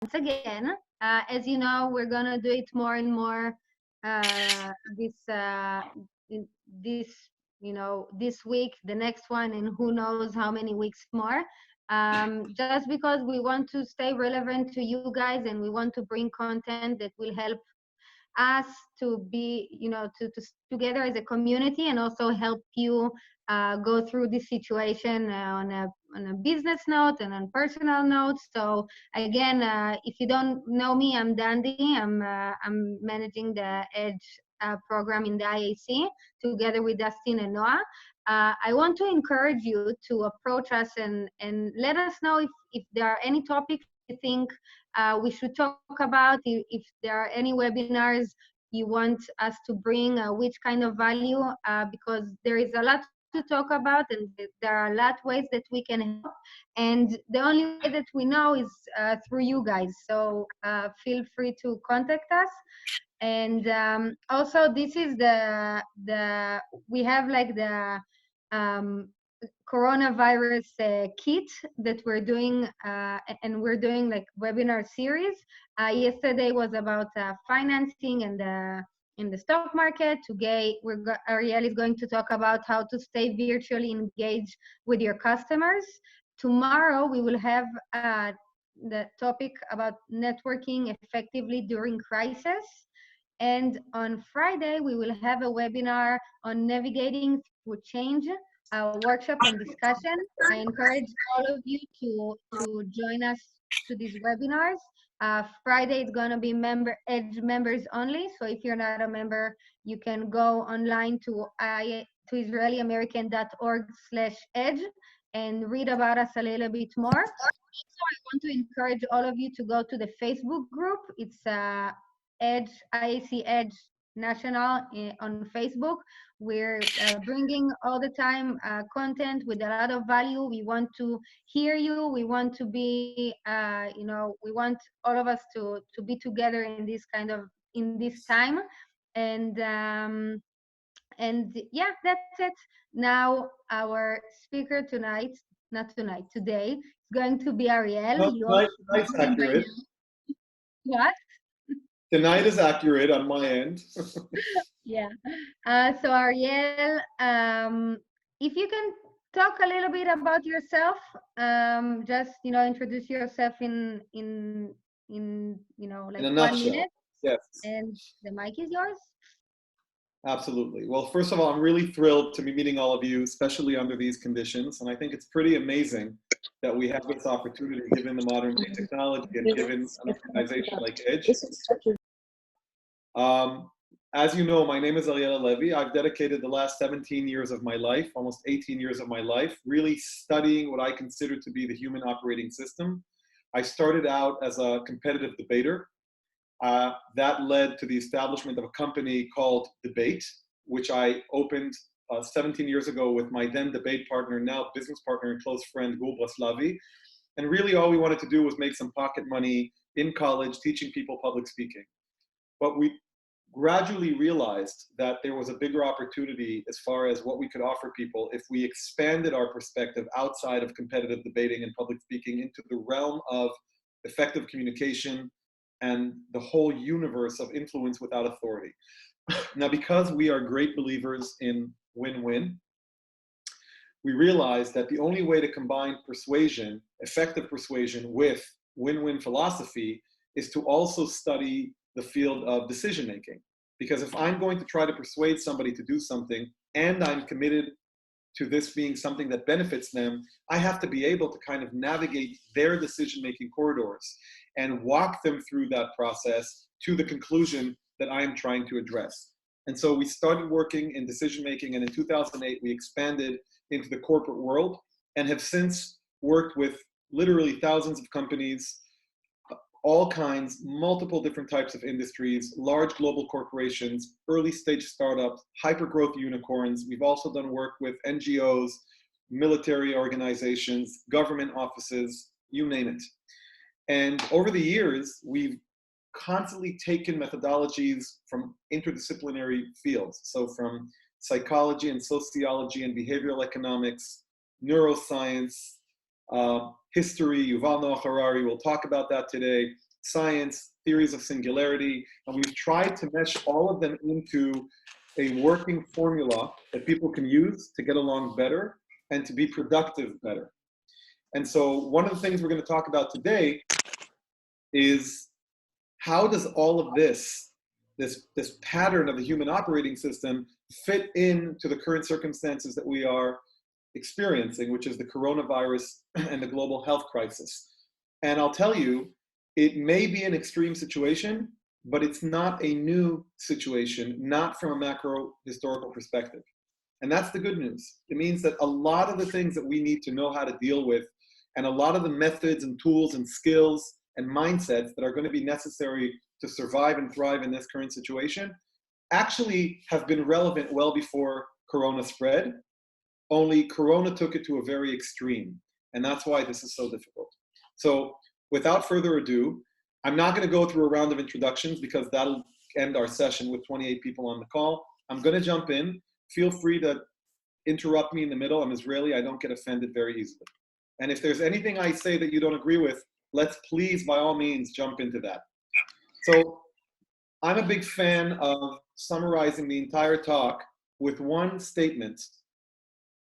once again. As you know, we're gonna do it more and more this this this week, the next one, and who knows how many weeks more. Just because we want to stay relevant to you guys, and we want to bring content that will help us to be, together as a community, and also help you go through this situation on a business note and on personal note. So again, if you don't know me, I'm Dandy. I'm managing the Edge program in the IAC together with Dustin and Noah. I want to encourage you to approach us and let us know if there are any topics you think we should talk about, if there are any webinars you want us to bring, which kind of value, because there is a lot to talk about, and there are a lot of ways that we can help. And the only way that we know is through you guys. So feel free to contact us. And also, this is we have like the um, coronavirus kit that we're doing, and we're doing like webinar series. Yesterday was about financing and in the stock market. Today, Ariel is going to talk about how to stay virtually engaged with your customers. Tomorrow, we will have the topic about networking effectively during crisis. And on Friday, we will have a webinar on navigating through change, a workshop and discussion. I encourage all of you to join us to these webinars. Friday is going to be Edge members only. So if you're not a member, you can go online to israeliamerican.org/edge and read about us a little bit more. Also, I want to encourage all of you to go to the Facebook group. It's Edge, IAC Edge National on Facebook. We're bringing all the time content with a lot of value. We want to hear you. We want to be, we want all of us to be together in this time. And yeah, that's it. Now our speaker today is going to be Ariel. No, tonight's accurate. What? Tonight is accurate on my end. Yeah. So Ariel, if you can talk a little bit about yourself, just introduce yourself in like in a 1 minute. Yes. And the mic is yours. Absolutely. Well, first of all, I'm really thrilled to be meeting all of you, especially under these conditions. And I think it's pretty amazing that we have this opportunity given the modern day technology and given an organization like Edge. As you know, my name is Ariel Halevi. I've dedicated the last 17 years of my life, almost 18 years of my life, really studying what I consider to be the human operating system. I started out as a competitive debater. That led to the establishment of a company called Debate, which I opened 17 years ago with my then debate partner, now business partner and close friend, Halvi. And really all we wanted to do was make some pocket money in college, teaching people public speaking. But we gradually realized that there was a bigger opportunity as far as what we could offer people if we expanded our perspective outside of competitive debating and public speaking into the realm of effective communication and the whole universe of influence without authority. Now, because we are great believers in win-win, we realized that the only way to combine persuasion, effective persuasion, with win-win philosophy is to also study the field of decision-making. Because if I'm going to try to persuade somebody to do something and I'm committed to this being something that benefits them, I have to be able to kind of navigate their decision-making corridors and walk them through that process to the conclusion that I am trying to address. And so we started working in decision-making, and in 2008, we expanded into the corporate world and have since worked with literally thousands of companies, all kinds, multiple different types of industries, large global corporations, early stage startups, hyper-growth unicorns. We've also done work with NGOs, military organizations, government offices, you name it. And over the years, we've constantly taken methodologies from interdisciplinary fields. So from psychology and sociology and behavioral economics, neuroscience, history, Yuval Noah Harari, we'll talk about that today, science, theories of singularity, and we've tried to mesh all of them into a working formula that people can use to get along better and to be productive better. And so one of the things we're going to talk about today is how does all of this pattern of the human operating system fit into the current circumstances that we are experiencing, which is the coronavirus and the global health crisis. And I'll tell you, it may be an extreme situation, but it's not a new situation, not from a macro historical perspective. And that's the good news. It means that a lot of the things that we need to know how to deal with, and a lot of the methods and tools and skills and mindsets that are going to be necessary to survive and thrive in this current situation, actually have been relevant well before Corona spread. Only Corona took it to a very extreme. And that's why this is so difficult. So without further ado, I'm not going to go through a round of introductions because that'll end our session with 28 people on the call. I'm going to jump in. Feel free to interrupt me in the middle. I'm Israeli. I don't get offended very easily. And if there's anything I say that you don't agree with, let's please, by all means, jump into that. So I'm a big fan of summarizing the entire talk with one statement.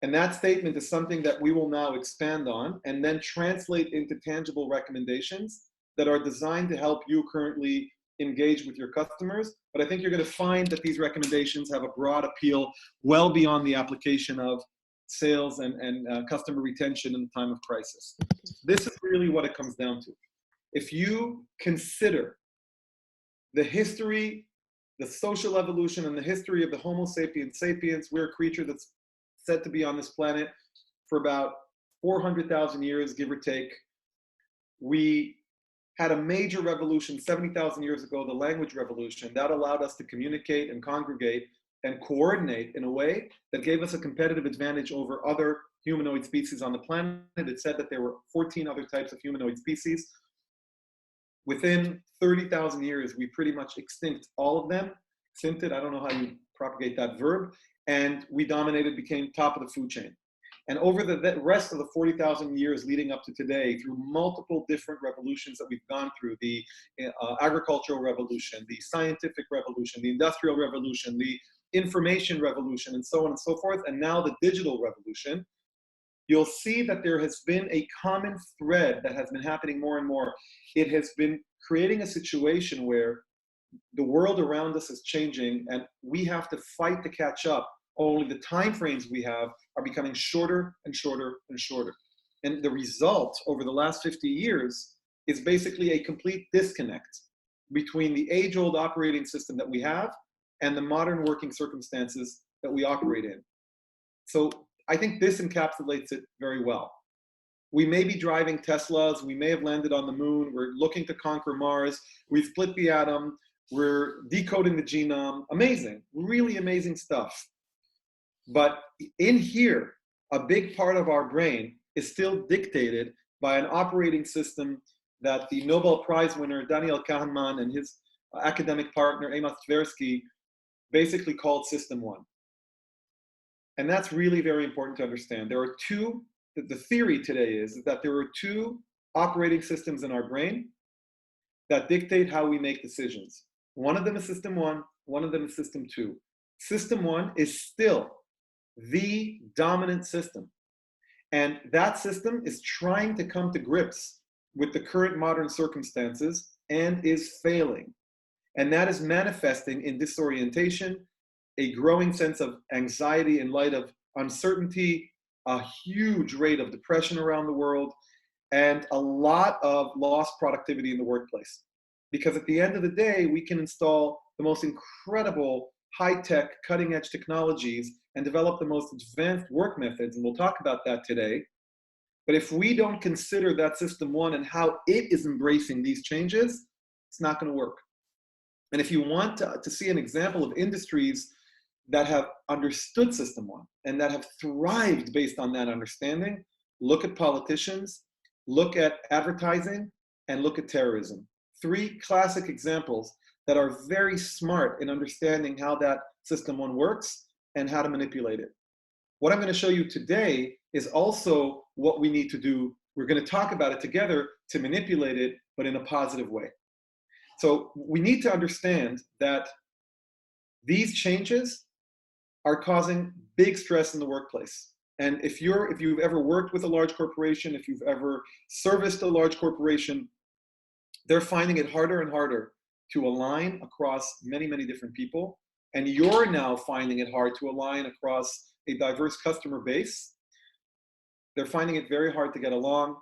And that statement is something that we will now expand on and then translate into tangible recommendations that are designed to help you currently engage with your customers. But I think you're going to find that these recommendations have a broad appeal well beyond the application of sales and customer retention in the time of crisis. This is really what it comes down to. If you consider the history, the social evolution, and the history of the Homo sapiens sapiens, we're a creature that's said to be on this planet for about 400,000 years, give or take. We had a major revolution 70,000 years ago, the language revolution, that allowed us to communicate and congregate and coordinate in a way that gave us a competitive advantage over other humanoid species on the planet. It said that there were 14 other types of humanoid species. Within 30,000 years, we pretty much extinct all of them. Extincted, I don't know how you propagate that verb. And we dominated, became top of the food chain. And over the rest of the 40,000 years leading up to today, through multiple different revolutions that we've gone through, the agricultural revolution, the scientific revolution, the industrial revolution, the information revolution, and so on and so forth, and now the digital revolution, you'll see that there has been a common thread that has been happening more and more. It has been creating a situation where the world around us is changing and we have to fight to catch up. Only the time frames we have are becoming shorter and shorter and shorter. And the result over the last 50 years is basically a complete disconnect between the age-old operating system that we have and the modern working circumstances that we operate in. So I think this encapsulates it very well. We may be driving Teslas, we may have landed on the moon, we're looking to conquer Mars, we've split the atom, we're decoding the genome. Amazing, really amazing stuff. But in here, a big part of our brain is still dictated by an operating system that the Nobel Prize winner Daniel Kahneman and his academic partner Amos Tversky basically called System 1. And that's really very important to understand. There are two, the theory today is that there are two operating systems in our brain that dictate how we make decisions. One of them is System 1, one of them is System 2. System 1 is still the dominant system. And that system is trying to come to grips with the current modern circumstances and is failing. And that is manifesting in disorientation, a growing sense of anxiety in light of uncertainty, a huge rate of depression around the world, and a lot of lost productivity in the workplace. Because at the end of the day, we can install the most incredible high-tech, cutting-edge technologies and develop the most advanced work methods, and we'll talk about that today. But if we don't consider that System 1 and how it is embracing these changes, it's not going to work. And if you want to see an example of industries that have understood System 1 and that have thrived based on that understanding, look at politicians, look at advertising, and look at terrorism. Three classic examples that are very smart in understanding how that System 1 works and how to manipulate it. What I'm going to show you today is also what we need to do. We're going to talk about it together to manipulate it, but in a positive way. So we need to understand that these changes are causing big stress in the workplace. And if you've ever worked with a large corporation, if you've ever serviced a large corporation, they're finding it harder and harder to align across many, many different people. And you're now finding it hard to align across a diverse customer base. They're finding it very hard to get along.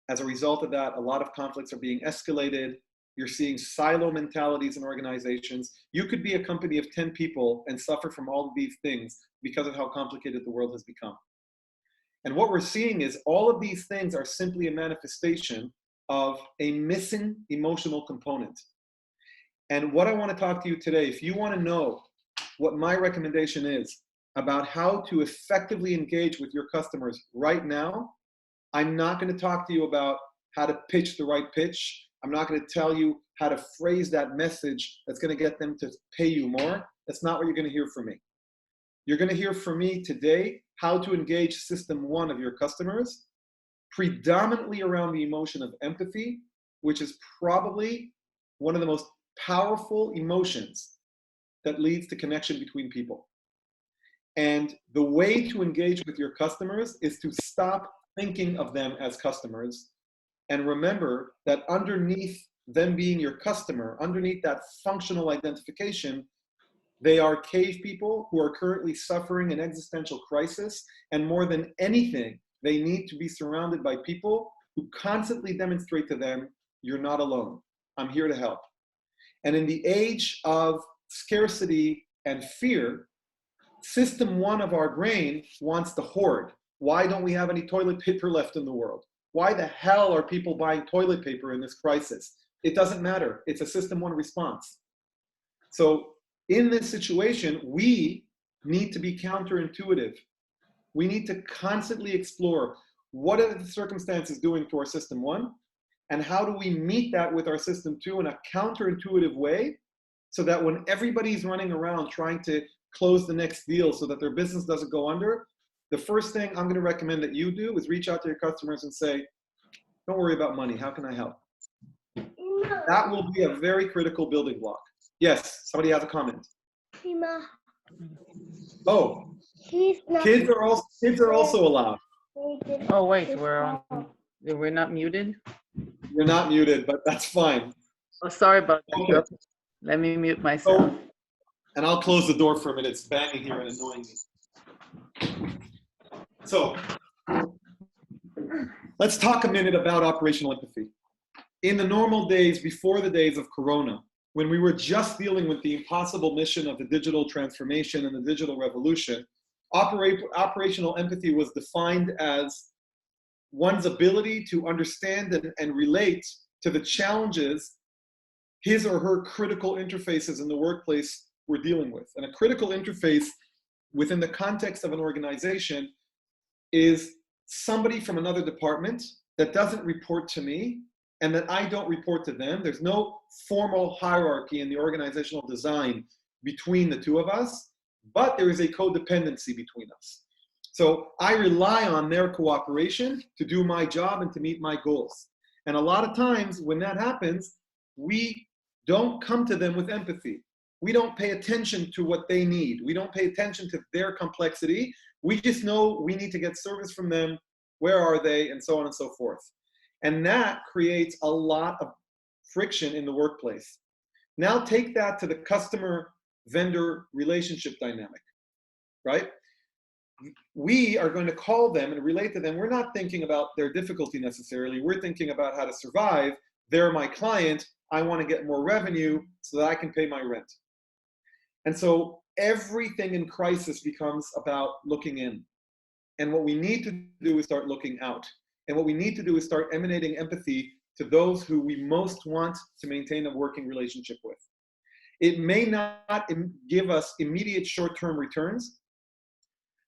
As a result of that, a lot of conflicts are being escalated. You're seeing silo mentalities in organizations. You could be a company of 10 people and suffer from all of these things because of how complicated the world has become. And what we're seeing is all of these things are simply a manifestation of a missing emotional component. And what I want to talk to you today, if you want to know what my recommendation is about how to effectively engage with your customers right now, I'm not going to talk to you about how to pitch the right pitch. I'm not going to tell you how to phrase that message that's going to get them to pay you more. That's not what you're going to hear from me. You're going to hear from me today how to engage system one of your customers, predominantly around the emotion of empathy, which is probably one of the most powerful emotions that leads to connection between people. And the way to engage with your customers is to stop thinking of them as customers and remember that underneath them being your customer, underneath that functional identification, they are cave people who are currently suffering an existential crisis, and more than anything, they need to be surrounded by people who constantly demonstrate to them, you're not alone, I'm here to help. And in the age of scarcity and fear, system one of our brain wants to hoard. Why don't we have any toilet paper left in the world? Why the hell are people buying toilet paper in this crisis? It doesn't matter. It's a system one response. So in this situation, we need to be counterintuitive. We need to constantly explore what are the circumstances doing to our system one, and how do we meet that with our system two in a counterintuitive way, so that when everybody's running around trying to close the next deal so that their business doesn't go under, the first thing I'm going to recommend that you do is reach out to your customers and say, don't worry about money, how can I help? That will be a very critical building block. Yes, somebody has a comment. Oh, kids are also allowed. Oh wait, we're not muted? You're not muted, but that's fine. Oh, sorry about that. Okay. Let me mute myself. And I'll close the door for a minute. It's banging here and annoying me. So let's talk a minute about operational empathy. In the normal days, before the days of Corona, when we were just dealing with the impossible mission of the digital transformation and the digital revolution, operational empathy was defined as one's ability to understand and relate to the challenges his or her critical interfaces in the workplace were dealing with. And a critical interface within the context of an organization is somebody from another department that doesn't report to me and that I don't report to them. There's no formal hierarchy in the organizational design between the two of us, but there is a codependency between us. So I rely on their cooperation to do my job and to meet my goals. And a lot of times when that happens, we don't come to them with empathy. We don't pay attention to what they need. We don't pay attention to their complexity. We just know we need to get service from them. Where are they? And so on and so forth. And that creates a lot of friction in the workplace. Now take that to the customer-vendor relationship dynamic, right? We are going to call them and relate to them. We're not thinking about their difficulty necessarily. We're thinking about how to survive. They're my client. I want to get more revenue so that I can pay my rent. And so everything in crisis becomes about looking in. And what we need to do is start looking out. And what we need to do is start emanating empathy to those who we most want to maintain a working relationship with. It may not give us immediate short-term returns,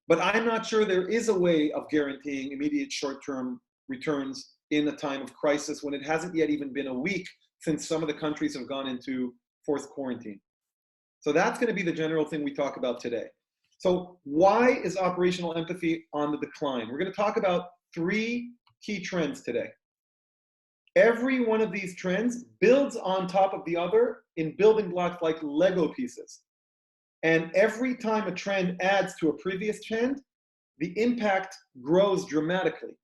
but I'm not sure there is a way of guaranteeing immediate short-term returns in a time of crisis when it hasn't yet even been a week since some of the countries have gone into forced quarantine. So that's going to be the general thing we talk about today. So why is operational empathy on the decline? We're going to talk about 3 key trends today. Every one of these trends builds on top of the other in building blocks like Lego pieces. And every time a trend adds to a previous trend, the impact grows dramatically.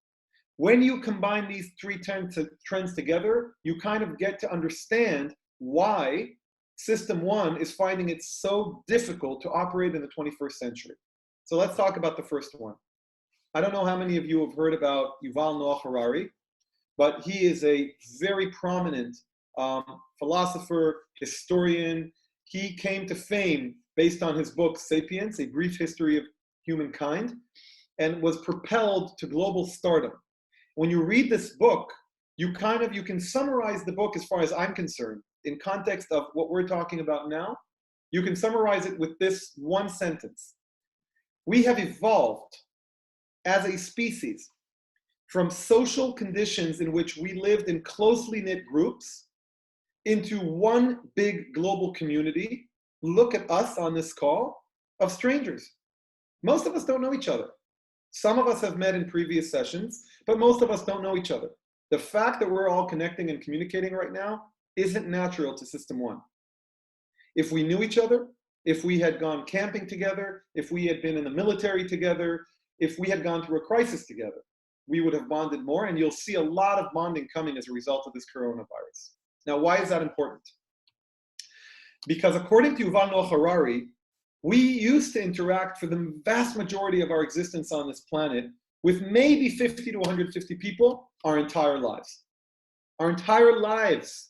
When you combine these three trends together, you kind of get to understand why System 1 is finding it so difficult to operate in the 21st century. So let's talk about the first one. I don't know how many of you have heard about Yuval Noah Harari, but he is a very prominent philosopher, historian. He came to fame based on his book, Sapiens, A Brief History of Humankind, and was propelled to global stardom. When you read this book, you can summarize the book as far as I'm concerned, in context of what we're talking about now. You can summarize it with this one sentence. We have evolved as a species from social conditions in which we lived in closely knit groups into one big global community. Look at us on this call of strangers. Most of us don't know each other. Some of us have met in previous sessions, but most of us don't know each other. The fact that we're all connecting and communicating right now isn't natural to System 1. If we knew each other, if we had gone camping together, if we had been in the military together, if we had gone through a crisis together, we would have bonded more, and you'll see a lot of bonding coming as a result of this coronavirus. Now, why is that important? Because according to Yuval Noah Harari, we used to interact for the vast majority of our existence on this planet with maybe 50 to 150 people our entire lives. Our entire lives.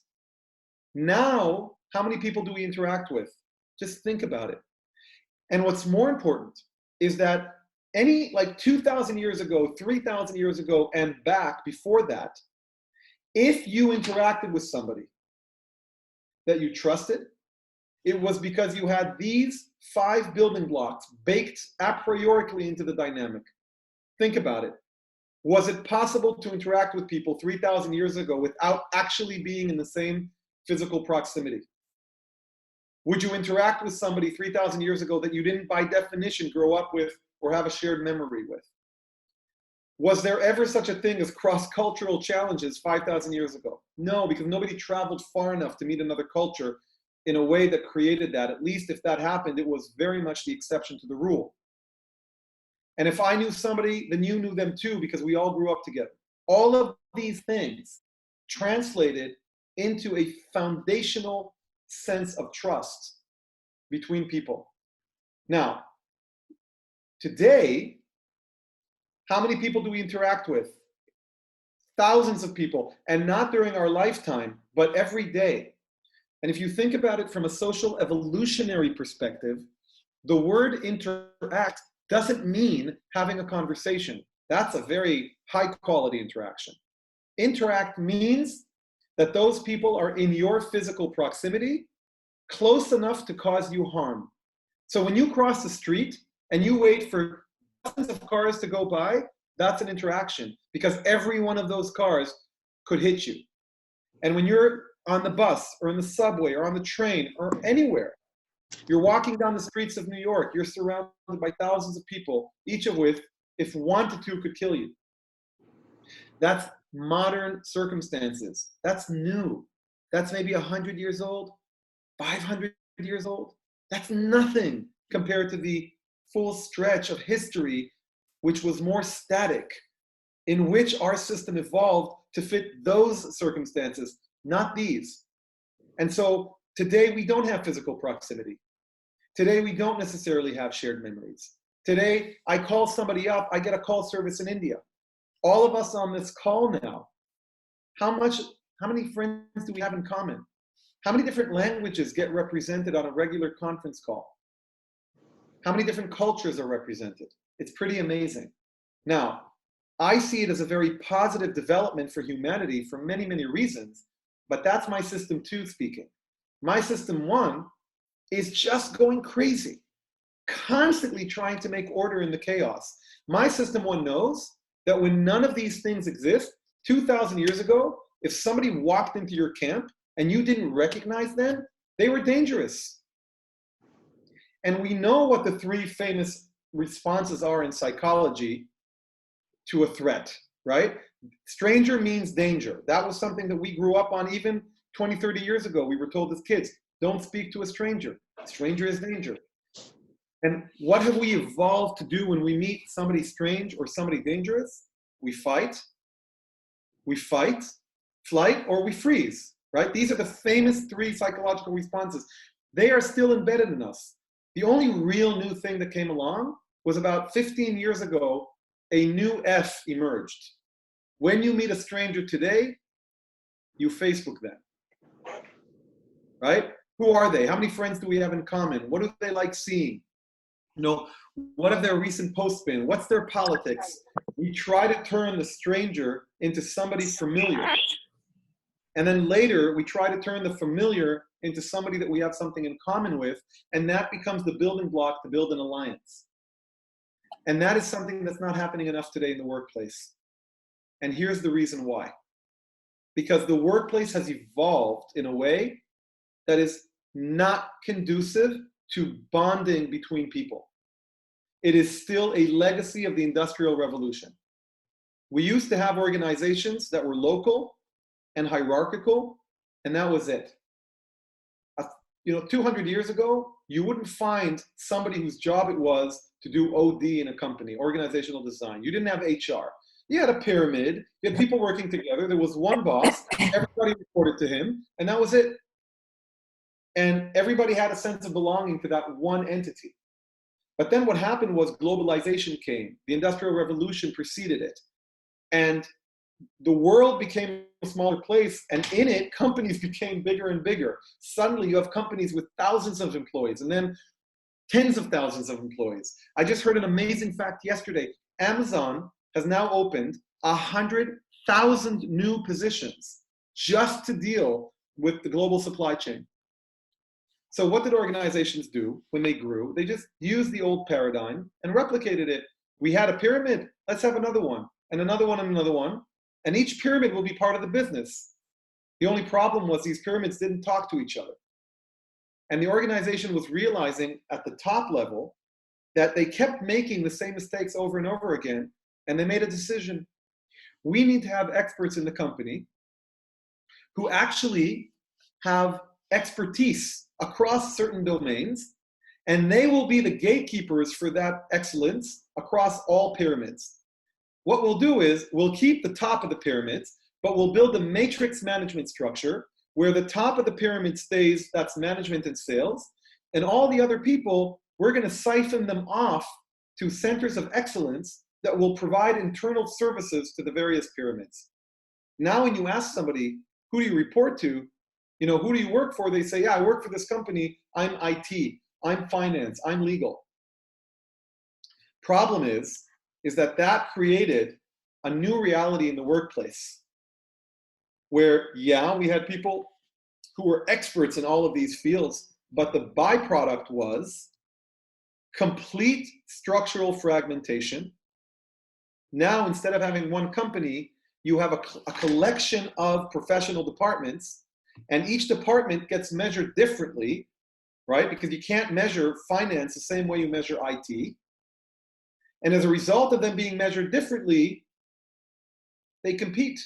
Now, how many people do we interact with? Just think about it. And what's more important is that 2,000 years ago, 3,000 years ago, and back before that, if you interacted with somebody that you trusted, it was because you had these 5 building blocks baked a priorically into the dynamic. Think about it. Was it possible to interact with people 3,000 years ago without actually being in the same physical proximity? Would you interact with somebody 3,000 years ago that you didn't by definition grow up with or have a shared memory with? Was there ever such a thing as cross-cultural challenges 5,000 years ago? No, because nobody traveled far enough to meet another culture in a way that created that. At least if that happened, it was very much the exception to the rule. And if I knew somebody, then you knew them too, because we all grew up together. All of these things translated into a foundational sense of trust between people. Now, today, how many people do we interact with? Thousands of people, and not during our lifetime, but every day. And if you think about it from a social evolutionary perspective, the word interact doesn't mean having a conversation. That's a very high quality interaction. Interact means that those people are in your physical proximity, close enough to cause you harm. So when you cross the street and you wait for dozens of cars to go by, that's an interaction, because every one of those cars could hit you. And when you're on the bus or in the subway or on the train or anywhere, you're walking down the streets of New York, you're surrounded by thousands of people, each of which, if wanted to, could kill you. That's modern circumstances. That's new. That's maybe 100 years old, 500 years old. That's nothing compared to the full stretch of history, which was more static, in which our system evolved to fit those circumstances, not these. And so today we don't have physical proximity. Today we don't necessarily have shared memories. Today I call somebody up, I get a call service in India. All of us on this call now, how many friends do we have in common? How many different languages get represented on a regular conference call? How many different cultures are represented? It's pretty amazing. Now, I see it as a very positive development for humanity for many, many reasons, but that's my system 2 speaking. My system 1 is just going crazy, constantly trying to make order in the chaos. My system 1 knows that when none of these things exist, 2,000 years ago, if somebody walked into your camp and you didn't recognize them, they were dangerous. And we know what the 3 famous responses are in psychology to a threat, right? Stranger means danger. That was something that we grew up on even 20, 30 years ago. We were told as kids, don't speak to a stranger. Stranger is danger. And what have we evolved to do when we meet somebody strange or somebody dangerous? We fight, flight, or we freeze, right? These are the famous 3 psychological responses. They are still embedded in us. The only real new thing that came along was about 15 years ago, a new F emerged. When you meet a stranger today, you Facebook them, right? Who are they? How many friends do we have in common? What do they like seeing? You know, what have their recent posts been? What's their politics? We try to turn the stranger into somebody familiar. And then later, we try to turn the familiar into somebody that we have something in common with, and that becomes the building block to build an alliance. And that is something that's not happening enough today in the workplace. And here's the reason why. Because the workplace has evolved in a way that is not conducive to bonding between people. It is still a legacy of the Industrial Revolution. We used to have organizations that were local and hierarchical, and that was it. 200 years ago, you wouldn't find somebody whose job it was to do OD in a company, organizational design. You didn't have HR. You had a pyramid. You had people working together. There was one boss. Everybody reported to him, and that was it. And everybody had a sense of belonging to that one entity. But then what happened was globalization came. The Industrial Revolution preceded it. And the world became a smaller place, and in it, companies became bigger and bigger. Suddenly, you have companies with thousands of employees, and then tens of thousands of employees. I just heard an amazing fact yesterday. Amazon has now opened 100,000 new positions just to deal with the global supply chain. So what did organizations do when they grew? They just used the old paradigm and replicated it. We had a pyramid, let's have another one, and another one, and another one. And each pyramid will be part of the business. The only problem was these pyramids didn't talk to each other. And the organization was realizing at the top level that they kept making the same mistakes over and over again. And they made a decision. We need to have experts in the company who actually have expertise across certain domains, and they will be the gatekeepers for that excellence across all pyramids. What we'll do is we'll keep the top of the pyramids, but we'll build a matrix management structure where the top of the pyramid stays, that's management and sales, and all the other people, we're going to siphon them off to centers of excellence that will provide internal services to the various pyramids. Now when you ask somebody, who do you report to? Who do you work for? They say, yeah, I work for this company. I'm IT, I'm finance, I'm legal. Problem is that created a new reality in the workplace where, yeah, we had people who were experts in all of these fields, but the byproduct was complete structural fragmentation. Now, instead of having one company, you have a collection of professional departments, and each department gets measured differently, right? Because you can't measure finance the same way you measure IT. And as a result of them being measured differently, they compete.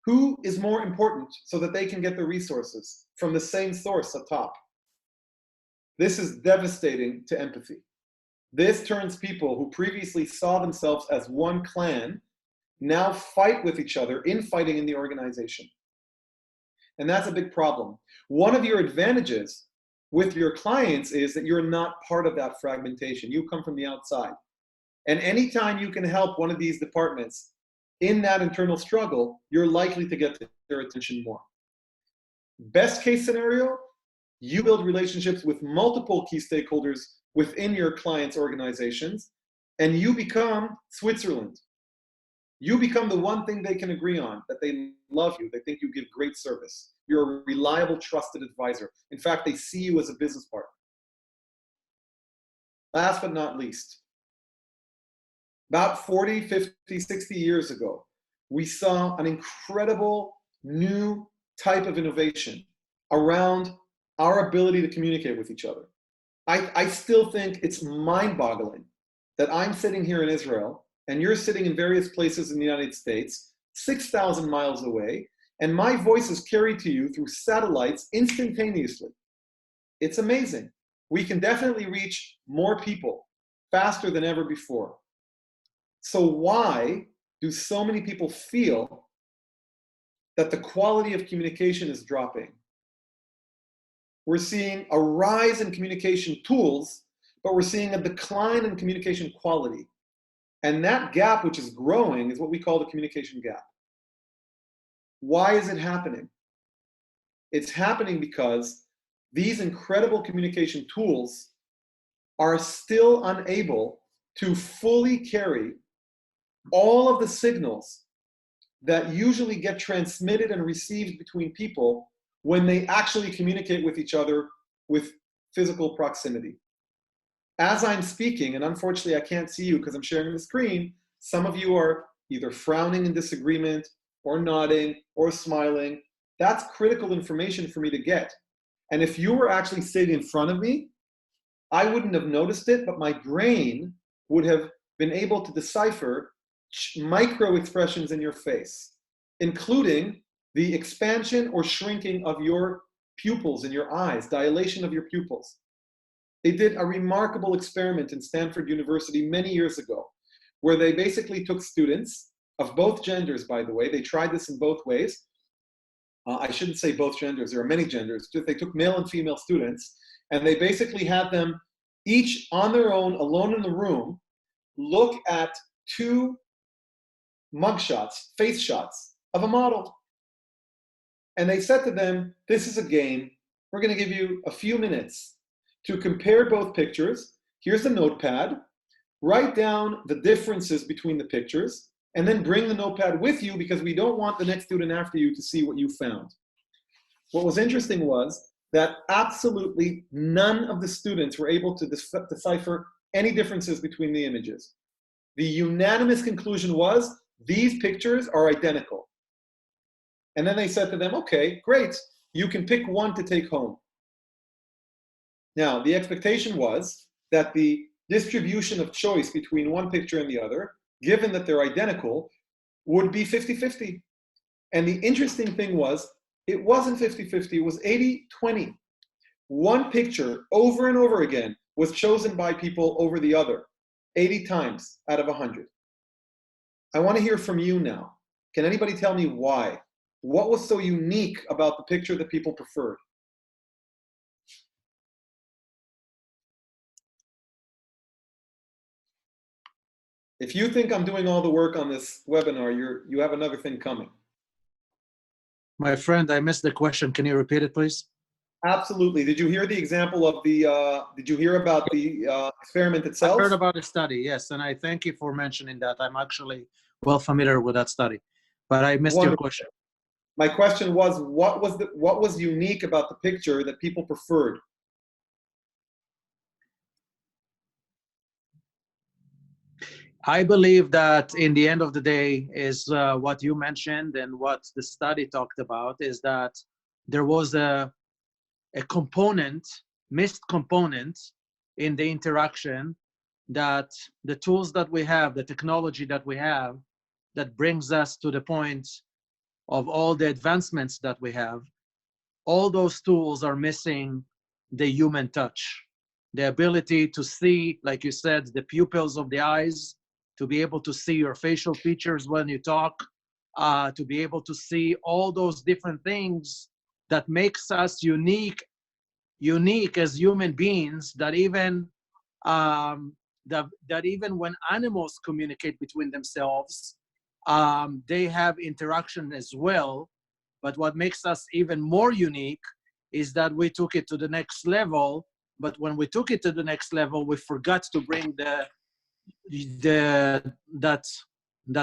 Who is more important so that they can get the resources from the same source up top? This is devastating to empathy. This turns people who previously saw themselves as one clan now fight with each other, infighting in the organization. And that's a big problem. One of your advantages with your clients is that you're not part of that fragmentation. You come from the outside. And anytime you can help one of these departments in that internal struggle, you're likely to get their attention more. Best case scenario, you build relationships with multiple key stakeholders within your clients' organizations, and you become Switzerland. You become the one thing they can agree on, that they love you, they think you give great service. You're a reliable, trusted advisor. In fact, they see you as a business partner. Last but not least, about 40, 50, 60 years ago, we saw an incredible new type of innovation around our ability to communicate with each other. I still think it's mind-boggling that I'm sitting here in Israel and you're sitting in various places in the United States, 6,000 miles away, and my voice is carried to you through satellites instantaneously. It's amazing. We can definitely reach more people faster than ever before. So why do so many people feel that the quality of communication is dropping? We're seeing a rise in communication tools, but we're seeing a decline in communication quality. And that gap, which is growing, is what we call the communication gap. Why is it happening? It's happening because these incredible communication tools are still unable to fully carry all of the signals that usually get transmitted and received between people when they actually communicate with each other with physical proximity. As I'm speaking, and unfortunately I can't see you because I'm sharing the screen, some of you are either frowning in disagreement or nodding or smiling. That's critical information for me to get. And if you were actually sitting in front of me, I wouldn't have noticed it, but my brain would have been able to decipher micro expressions in your face, including the expansion or shrinking of your pupils in your eyes, dilation of your pupils. They did a remarkable experiment in Stanford University many years ago, where they basically took students of both genders, by the way. They tried this in both ways. I shouldn't say both genders, there are many genders. They took male and female students, and they basically had them each on their own, alone in the room, look at two mugshots, face shots of a model. And they said to them, this is a game. We're going to give you a few minutes to compare both pictures. Here's a notepad. Write down the differences between the pictures, and then bring the notepad with you because we don't want the next student after you to see what you found. What was interesting was that absolutely none of the students were able to decipher any differences between the images. The unanimous conclusion was these pictures are identical. And then they said to them, okay, great, you can pick one to take home. Now, the expectation was that the distribution of choice between one picture and the other, given that they're identical, would be 50-50. And the interesting thing was, it wasn't 50-50, it was 80-20. One picture over and over again was chosen by people over the other, 80 times out of 100. I want to hear from you now. Can anybody tell me why? What was so unique about the picture that people preferred? If you think I'm doing all the work on this webinar, you have another thing coming. My friend, I missed the question. Can you repeat it, please? Absolutely. Did you hear the example of the, did you hear about the experiment itself? I heard about the study, yes, and I thank you for mentioning that. I'm actually well familiar with that study, but I missed your question. My question was, what was unique about the picture that people preferred? I believe that in the end of the day is what you mentioned and what the study talked about is that there was a component, missed component in the interaction that the tools that we have, the technology that we have, that brings us to the point of all the advancements that we have, all those tools are missing the human touch, the ability to see, like you said, the pupils of the eyes, to be able to see your facial features when you talk, to be able to see all those different things that makes us unique as human beings, that even that even when animals communicate between themselves, they have interaction as well. But what makes us even more unique is that we took it to the next level. But when we took it to the next level, we forgot to bring that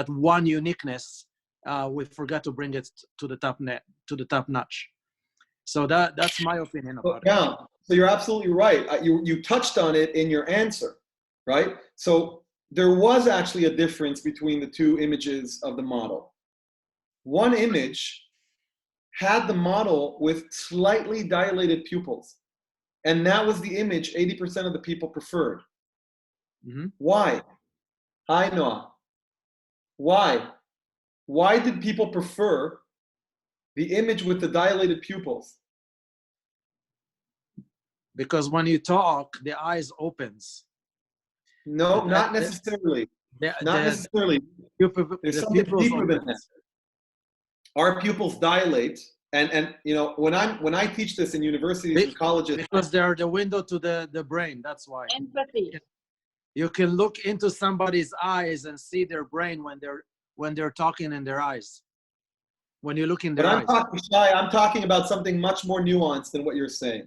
one uniqueness. We forgot to bring it to the top notch. So that's my opinion about it. Yeah, so you're absolutely right. You touched on it in your answer, right? So there was actually a difference between the two images of the model. One image had the model with slightly dilated pupils, and that was the image 80% of the people preferred. Mm-hmm. Why? Hi, Noah. Why? Why did people prefer the image with the dilated pupils? Because when you talk, the eyes opens. No, The- not the- necessarily. The, Not the, necessarily. There's the something pupils deeper than that. opens. Our pupils dilate, and you know, when I teach this in universities and colleges, Because they're the window to the brain. That's why. Empathy. You can look into somebody's eyes and see their brain when they're talking in their eyes. When you look in but their I'm eyes. talking, Shai, I'm talking about something much more nuanced than what you're saying.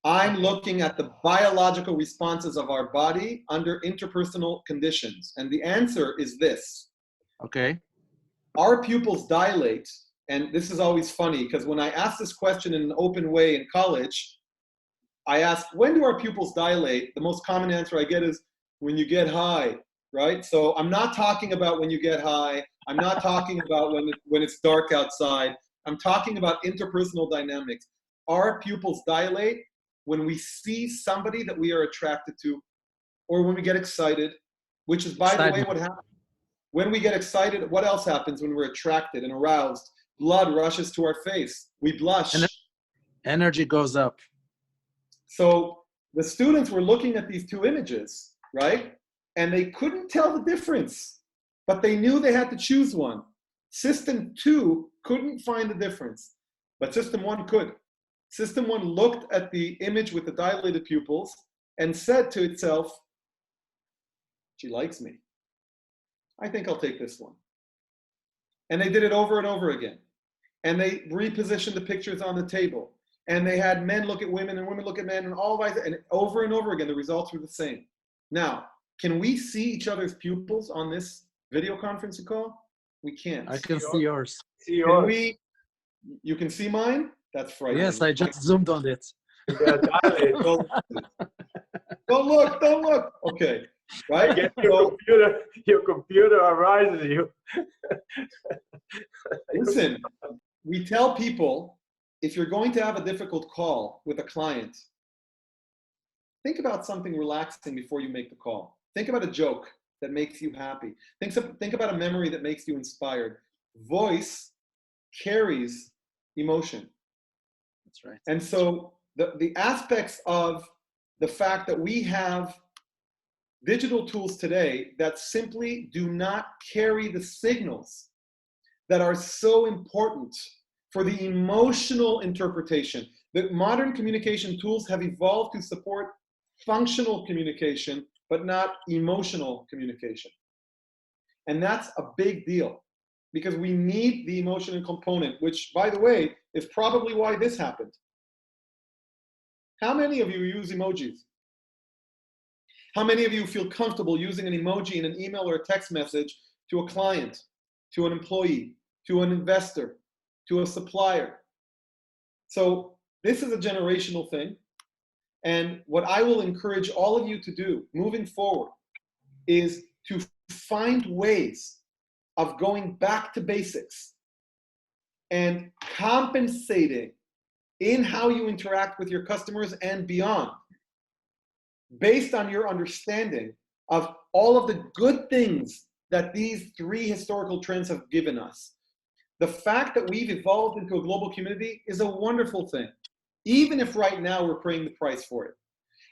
I'm looking at the biological responses of our body under interpersonal conditions. And the answer is this. Okay. Our pupils dilate, and this is always funny because when I ask this question in an open way in college, I ask, when do our pupils dilate? The most common answer I get is when you get high, right? So I'm not talking about when you get high. I'm not talking about when it's dark outside. I'm talking about interpersonal dynamics. Our pupils dilate when we see somebody that we are attracted to, or when we get excited, which is, by the way, what happens. When we get excited, what else happens when we're attracted and aroused? Blood rushes to our face. We blush. Energy goes up. So the students were looking at these two images, right? And they couldn't tell the difference, but they knew they had to choose one. System 2 couldn't find the difference, but System 1 could. System 1 looked at the image with the dilated pupils and said to itself, she likes me. I think I'll take this one. And they did it over and over again. And they repositioned the pictures on the table. And they had men look at women and women look at men and all vice, and over and over again, the results were the same. Now, can we see each other's pupils on this video conferencing call? We can't. I can see yours. Can we? You can see mine? That's frightening. Yes, I just zoomed on it. Don't look, don't look. Okay, right? I guess your computer arises you. Listen, we tell people, if you're going to have a difficult call with a client, think about something relaxing before you make the call. Think about a joke that makes you happy. Think about a memory that makes you inspired. Voice carries emotion. That's right. And so the aspects of the fact that we have digital tools today that simply do not carry the signals that are so important for the emotional interpretation. That modern communication tools have evolved to support functional communication, but not emotional communication. And that's a big deal because we need the emotional component, which, by the way, is probably why this happened. How many of you use emojis? How many of you feel comfortable using an emoji in an email or a text message to a client, to an employee, to an investor, to a supplier? So this is a generational thing. And what I will encourage all of you to do moving forward is to find ways of going back to basics and compensating in how you interact with your customers and beyond, based on your understanding of all of the good things that these three historical trends have given us. The fact that we've evolved into a global community is a wonderful thing, even if right now we're paying the price for it.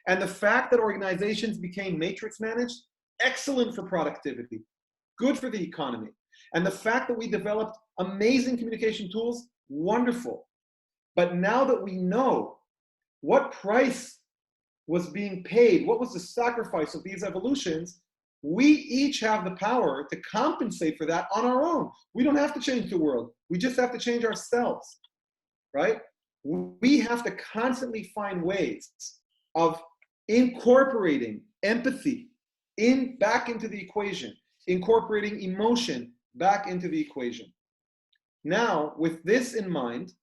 And the fact that organizations became matrix managed, excellent for productivity, good for the economy. And the fact that we developed amazing communication tools, wonderful. But now that we know what price was being paid, what was the sacrifice of these evolutions, we each have the power to compensate for that on our own. We don't have to change the world. We just have to change ourselves, right? We have to constantly find ways of incorporating empathy back into the equation, incorporating emotion back into the equation. Now, with this in mind,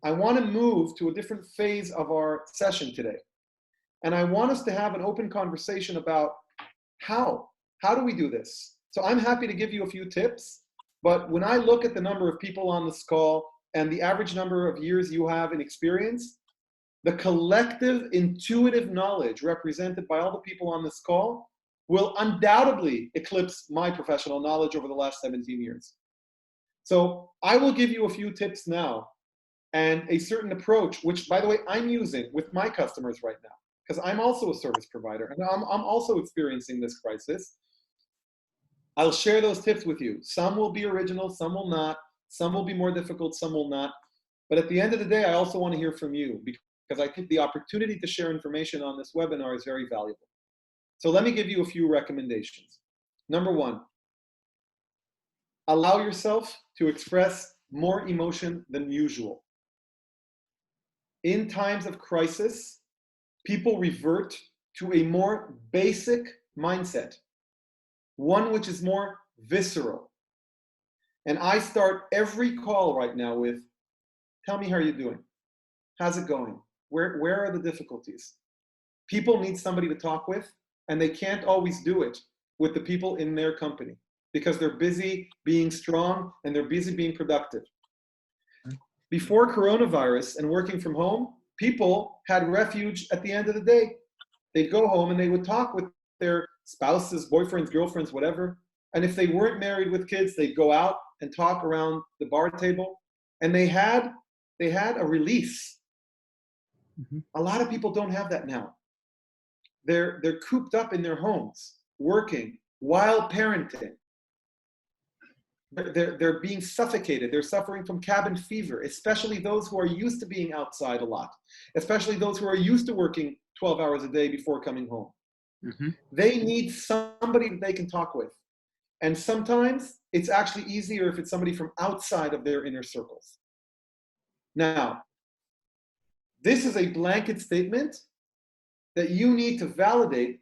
I want to move to a different phase of our session today. And I want us to have an open conversation about how do we do this? So I'm happy to give you a few tips, but when I look at the number of people on this call and the average number of years you have in experience, the collective intuitive knowledge represented by all the people on this call will undoubtedly eclipse my professional knowledge over the last 17 years. So I will give you a few tips now and a certain approach, which, by the way, I'm using with my customers right now, because I'm also a service provider and I'm also experiencing this crisis. I'll share those tips with you. Some will be original, some will not. Some will be more difficult, some will not. But at the end of the day, I also want to hear from you, because I think the opportunity to share information on this webinar is very valuable. So let me give you a few recommendations. Number one, allow yourself to express more emotion than usual. In times of crisis, people revert to a more basic mindset, one which is more visceral. And I start every call right now with, tell me how you're doing. How's it going? Where are the difficulties? People need somebody to talk with, and they can't always do it with the people in their company because they're busy being strong and they're busy being productive. Before coronavirus and working from home, people had refuge at the end of the day. They'd go home and they would talk with their spouses, boyfriends, girlfriends, whatever. And if they weren't married with kids, they'd go out and talk around the bar table. And they had a release. Mm-hmm. A lot of people don't have that now. They're cooped up in their homes, working while parenting. They're being suffocated. They're suffering from cabin fever, especially those who are used to being outside a lot, especially those who are used to working 12 hours a day before coming home. Mm-hmm. They need somebody that they can talk with. And sometimes it's actually easier if it's somebody from outside of their inner circles. Now, this is a blanket statement that you need to validate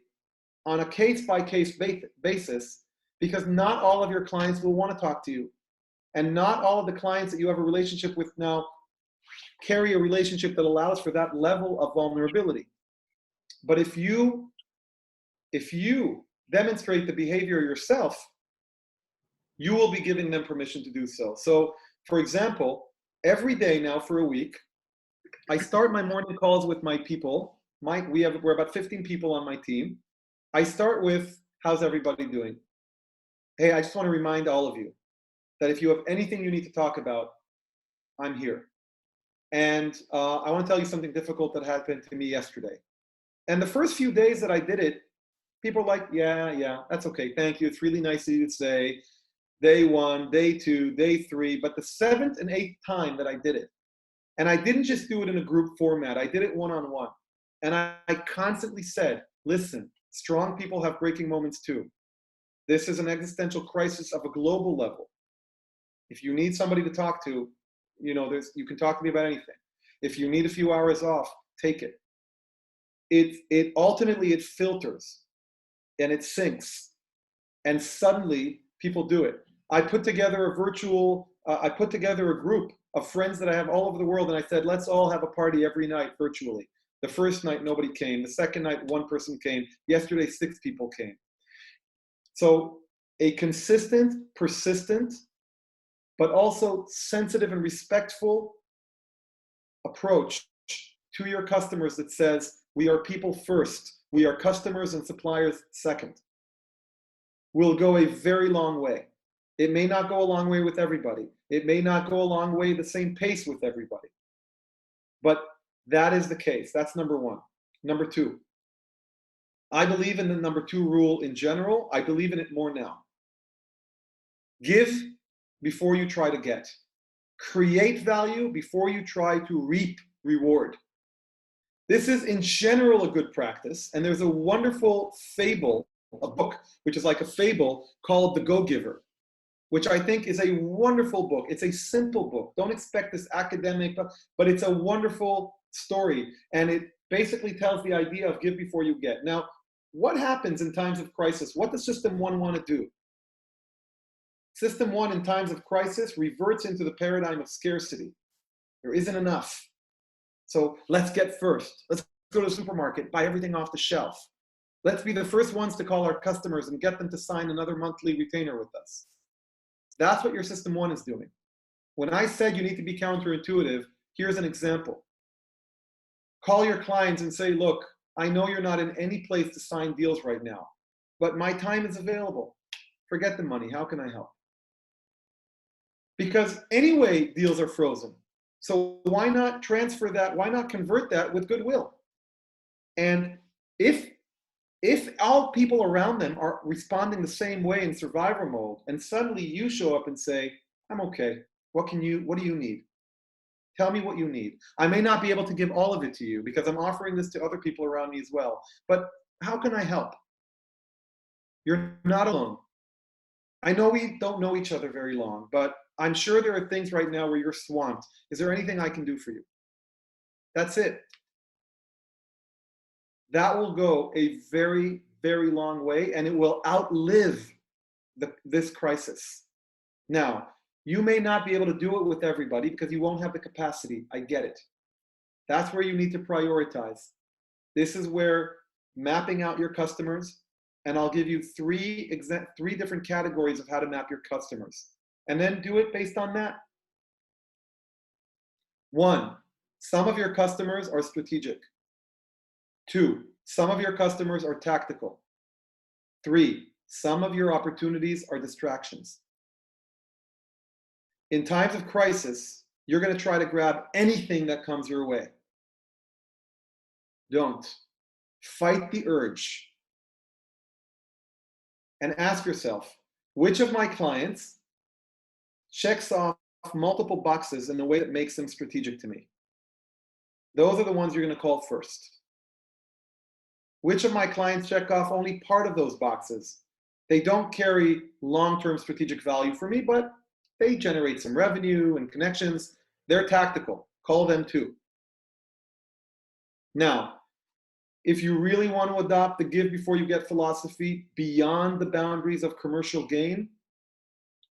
on a case-by-case basis, because not all of your clients will want to talk to you. And not all of the clients that you have a relationship with now carry a relationship that allows for that level of vulnerability. But if you demonstrate the behavior yourself, you will be giving them permission to do so. So, for example, every day now for a week, I start my morning calls with my people. We're about 15 people on my team. I start with, how's everybody doing? Hey, I just want to remind all of you that if you have anything you need to talk about, I'm here. And I want to tell you something difficult that happened to me yesterday. And the first few days that I did it, people were like, yeah, that's okay. Thank you. It's really nice of you to say. Day 1, day 2, day 3. But the 7th and 8th time that I did it, and I didn't just do it in a group format. I did it one-on-one. And I constantly said, listen, strong people have breaking moments too. This is an existential crisis of a global level. If you need somebody to talk to, you can talk to me about anything. If you need a few hours off, take it. It ultimately, it filters and it syncs. And suddenly people do it. I put together a group of friends that I have all over the world, and I said, let's all have a party every night virtually. The first night, nobody came. The second night, 1 person came. Yesterday, 6 people came. So a consistent, persistent, but also sensitive and respectful approach to your customers that says, we are people first. We are customers and suppliers second, will go a very long way. It may not go a long way with everybody. It may not go a long way the same pace with everybody. But that is the case. That's number 1. Number 2, I believe in the number 2 rule in general. I believe in it more now. Give before you try to get. Create value before you try to reap reward. This is in general a good practice. And there's a wonderful fable, a book, which is like a fable called The Go-Giver, which I think is a wonderful book. It's a simple book. Don't expect this academic, but it's a wonderful story. And it basically tells the idea of give before you get. Now, what happens in times of crisis? What does System 1 want to do? System 1 in times of crisis reverts into the paradigm of scarcity. There isn't enough. So let's get first. Let's go to the supermarket, buy everything off the shelf. Let's be the first ones to call our customers and get them to sign another monthly retainer with us. That's what your System 1 is doing. When I said you need to be counterintuitive, here's an example. Call your clients and say, look, I know you're not in any place to sign deals right now. but my time is available. Forget the money. How can I help? Because anyway, deals are frozen. So why not transfer that? Why not convert that with goodwill? And if all people around them are responding the same way in survivor mode, and suddenly you show up and say, I'm okay. What do you need? Tell me what you need. I may not be able to give all of it to you because I'm offering this to other people around me as well. But how can I help? You're not alone. I know we don't know each other very long, but I'm sure there are things right now where you're swamped. Is there anything I can do for you? That's it. That will go a very, very long way, and it will outlive this crisis. Now, you may not be able to do it with everybody because you won't have the capacity. I get it. That's where you need to prioritize. This is where mapping out your customers, and I'll give you three different categories of how to map your customers, and then do it based on that. 1, some of your customers are strategic. 2, some of your customers are tactical. 3, some of your opportunities are distractions. In times of crisis, you're going to try to grab anything that comes your way. Don't. Fight the urge. And ask yourself, which of my clients checks off multiple boxes in a way that makes them strategic to me? Those are the ones you're going to call first. Which of my clients check off only part of those boxes? They don't carry long-term strategic value for me, but they generate some revenue and connections. They're tactical. Call them too. Now, if you really want to adopt the give before you get philosophy beyond the boundaries of commercial gain,